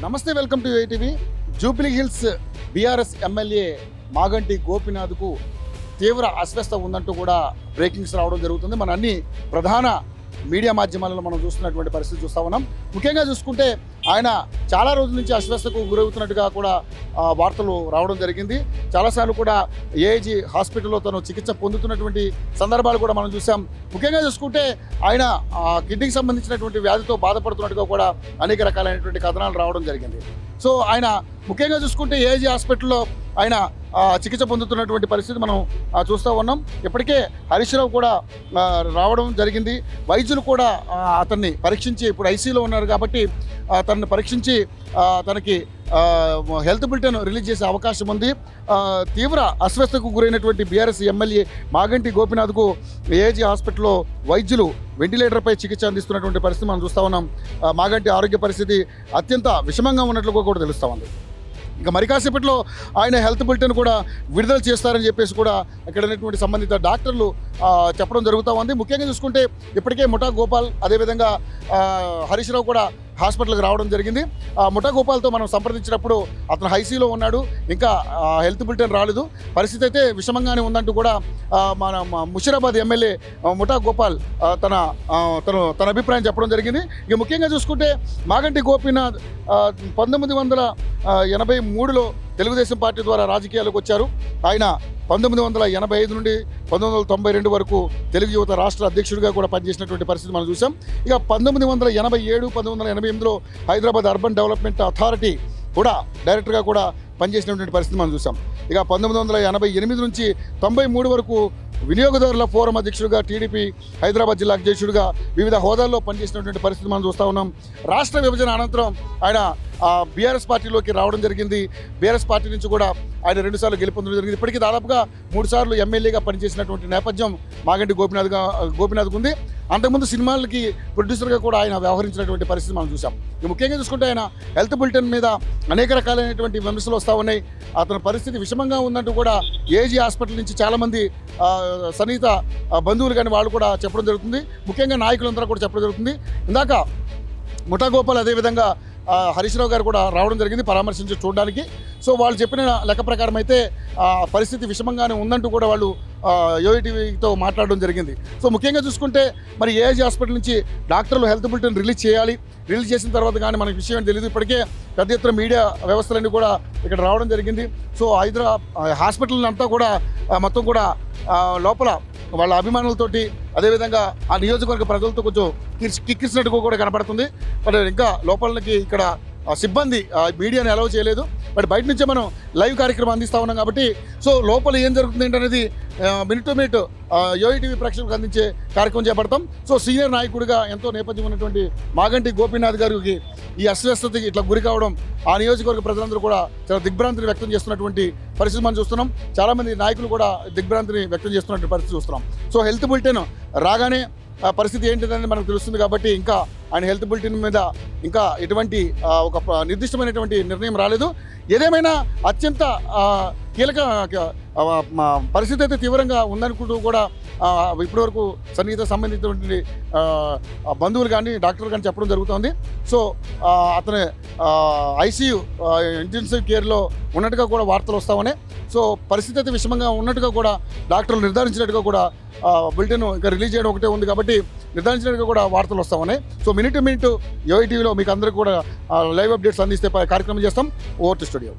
నమస్తే, welcome to ATV. Jubilee Hills BRS MLA Maganti గోపీనాథ్కు తీవ్ర అస్వస్థ ఉందంటూ కూడా బ్రేకింగ్స్ రావడం జరుగుతుంది. మన అన్ని ప్రధాన మీడియా మాధ్యమాలలో మనం చూస్తున్నటువంటి పరిస్థితి చూస్తూ ఉన్నాం. ముఖ్యంగా చూసుకుంటే ఆయన చాలా రోజుల నుంచి అస్వస్థకు గురవుతున్నట్టుగా కూడా వార్తలు రావడం జరిగింది. చాలాసార్లు కూడా ఏఐజీ హాస్పిటల్లో తను చికిత్స పొందుతున్నటువంటి సందర్భాలు కూడా మనం చూసాం. ముఖ్యంగా చూసుకుంటే ఆయన కిడ్నీకి సంబంధించినటువంటి వ్యాధితో బాధపడుతున్నట్టుగా కూడా అనేక రకాలైనటువంటి కథనాలు రావడం జరిగింది. సో ఆయన ముఖ్యంగా చూసుకుంటే ఏఐజీ హాస్పిటల్లో ఆయన చికిత్స పొందుతున్నటువంటి పరిస్థితి మనం చూస్తూ ఉన్నాం. ఇప్పటికే హరీష్ రావు కూడా రావడం జరిగింది. వైద్యులు కూడా అతన్ని పరీక్షించి, ఇప్పుడు ఐసీయూలో ఉన్నారు కాబట్టి తనని పరీక్షించి తనకి హెల్త్ బులెటిన్ రిలీజ్ చేసే అవకాశం ఉంది. తీవ్ర అస్వస్థకు గురైనటువంటి బీఆర్ఎస్ ఎమ్మెల్యే మాగంటి గోపీనాథ్కు ఏఐజీ హాస్పిటల్లో వైద్యులు వెంటిలేటర్పై చికిత్స అందిస్తున్నటువంటి పరిస్థితి మనం చూస్తూ ఉన్నాం. మాగంటి ఆరోగ్య పరిస్థితి అత్యంత విషమంగా ఉన్నట్లుగా కూడా తెలుస్తూ ఉంది. ఇంకా మరి కాసేపట్లో ఆయన హెల్త్ బులెటిన్ కూడా విడుదల చేస్తారని చెప్పేసి కూడా ఇక్కడ ఉన్నటువంటి సంబంధిత డాక్టర్లు చెప్పడం జరుగుతూ ఉంది. ముఖ్యంగా చూసుకుంటే ఇప్పటికే ముఠా గోపాల్, అదేవిధంగా హరీష్ రావు కూడా హాస్పిటల్కి రావడం జరిగింది. ముఠా గోపాల్తో మనం సంప్రదించినప్పుడు అతను ఐసీయూలో ఉన్నాడు, ఇంకా హెల్త్ బులెటిన్ రాలేదు, పరిస్థితి అయితే విషమంగానే ఉందంటూ కూడా మన ముషీరాబాద్ ఎమ్మెల్యే ముఠా గోపాల్ తన అభిప్రాయం చెప్పడం జరిగింది. ఇక ముఖ్యంగా చూసుకుంటే మాగంటి గోపీనాథ్ 1983లో తెలుగుదేశం పార్టీ ద్వారా రాజకీయాలకు వచ్చారు. ఆయన 1985 నుండి 1992 వరకు తెలుగు యువత రాష్ట్ర అధ్యక్షుడిగా కూడా పనిచేసినటువంటి పరిస్థితి మనం చూసాం. ఇక 1987, 1988లో హైదరాబాద్ అర్బన్ డెవలప్మెంట్ అథారిటీ కూడా డైరెక్టర్గా కూడా పనిచేసినటువంటి పరిస్థితి మనం చూసాం. ఇక 1988 నుంచి 93 వరకు వినియోగదారుల ఫోరం అధ్యక్షుడిగా, టీడీపీ హైదరాబాద్ జిల్లా అధ్యక్షుడిగా వివిధ హోదాల్లో పనిచేసినటువంటి పరిస్థితి మనం చూస్తూ ఉన్నాం. రాష్ట్ర విభజన అనంతరం ఆయన బీఆర్ఎస్ పార్టీలోకి రావడం జరిగింది. బీఆర్ఎస్ పార్టీ నుంచి కూడా ఆయన 2 సార్లు గెలుపొందడం జరిగింది. ఇప్పటికీ దాదాపుగా 3 సార్లు ఎమ్మెల్యేగా పనిచేసినటువంటి నేపథ్యం మాగంటి గోపీనాథ్కు ఉంది. అంతకుముందు సినిమాలకి ప్రొడ్యూసర్గా కూడా ఆయన వ్యవహరించినటువంటి పరిస్థితి మనం చూసాం. ముఖ్యంగా చూసుకుంటే ఆయన హెల్త్ బులెటిన్ మీద అనేక రకాలైనటువంటి విమర్శలు వస్తూ ఉన్నాయి. అతని పరిస్థితి విషమంగా ఉందంటూ కూడా ఏజీ హాస్పిటల్ నుంచి చాలామంది సన్నిహిత బంధువులు కానీ వాళ్ళు కూడా చెప్పడం జరుగుతుంది. ముఖ్యంగా నాయకులందరూ కూడా చెప్పడం జరుగుతుంది. ఇందాక ముఠా గోపాల్, అదేవిధంగా హరీష్ రావు గారు కూడా రావడం జరిగింది పరామర్శించి చూడడానికి. సో వాళ్ళు చెప్పిన లెక్క ప్రకారం అయితే పరిస్థితి విషమంగానే ఉందంటూ కూడా వాళ్ళు యోటీవీతో మాట్లాడడం జరిగింది. సో ముఖ్యంగా చూసుకుంటే మరి ఏఐజీ హాస్పిటల్ నుంచి డాక్టర్లు హెల్త్ బులెటిన్ రిలీజ్ చేయాలి. రిలీజ్ చేసిన తర్వాత కానీ మనకి విషయం తెలియదు. ఇప్పటికే పెద్ద ఎత్తున మీడియా వ్యవస్థలన్నీ కూడా ఇక్కడ రావడం జరిగింది. సో హాస్పిటల్ అంతా కూడా మొత్తం కూడా లోపల వాళ్ళ అభిమానులతోటి, అదేవిధంగా ఆ నియోజకవర్గ ప్రజలతో కొంచెం కిక్కిసినట్టుగా కూడా కనపడుతుంది. బట్ ఇంకా లోపలికి ఇక్కడ సిబ్బంది మీడియాని అలౌ చేయలేదు. బట్ బయట నుంచే మనం లైవ్ కార్యక్రమం అందిస్తూ ఉన్నాం కాబట్టి సో లోపల ఏం జరుగుతుంది ఏంటనేది మినిట్ టు మినిట్ యోటీవీ ప్రేక్షకులకు అందించే కార్యక్రమం చేపడతాం. సో సీనియర్ నాయకుడిగా ఎంతో నేపథ్యం ఉన్నటువంటి మాగంటి గోపీనాథ్ గారికి ఈ అస్వస్థతకి ఇట్లా గురి కావడం ఆ నియోజకవర్గ ప్రజలందరూ కూడా చాలా దిగ్భ్రాంతిని వ్యక్తం చేస్తున్నటువంటి పరిస్థితి మనం చూస్తున్నాం. చాలామంది నాయకులు కూడా దిగ్భ్రాంతిని వ్యక్తం చేస్తున్నటువంటి పరిస్థితి చూస్తున్నాం. సో హెల్త్ బులెటిన్ రాగానే పరిస్థితి ఏంటిదని మనకు తెలుస్తుంది కాబట్టి ఇంకా ఆయన హెల్త్ బులెటిన్ మీద ఇంకా ఎటువంటి ఒక నిర్దిష్టమైనటువంటి నిర్ణయం రాలేదు. ఏదేమైనా అత్యంత కీలక పరిస్థితి అయితే తీవ్రంగా ఉందనుకుంటూ కూడా ఇప్పటివరకు సన్నిహిత సంబంధించినటువంటి బంధువులు కానీ డాక్టర్లు కానీ చెప్పడం జరుగుతుంది. సో అతని ఐసీయూ ఇంటెన్సివ్ కేర్లో ఉన్నట్టుగా కూడా వార్తలు వస్తూ ఉన్నాయి. సో పరిస్థితి అయితే విషమంగా ఉన్నట్టుగా కూడా డాక్టర్లు నిర్ధారించినట్టుగా కూడా బులెటిన్ ఇంకా రిలీజ్ చేయడం ఒకటే ఉంది కాబట్టి నిర్ధారించినట్టుగా కూడా వార్తలు వస్తూ ఉన్నాయి. సో మినిట్ టు మినిట్ యోటీవీలో మీకు అందరికీ కూడా లైవ్ అప్డేట్స్ అందిస్తే కార్యక్రమం చేస్తాం. Over to studio.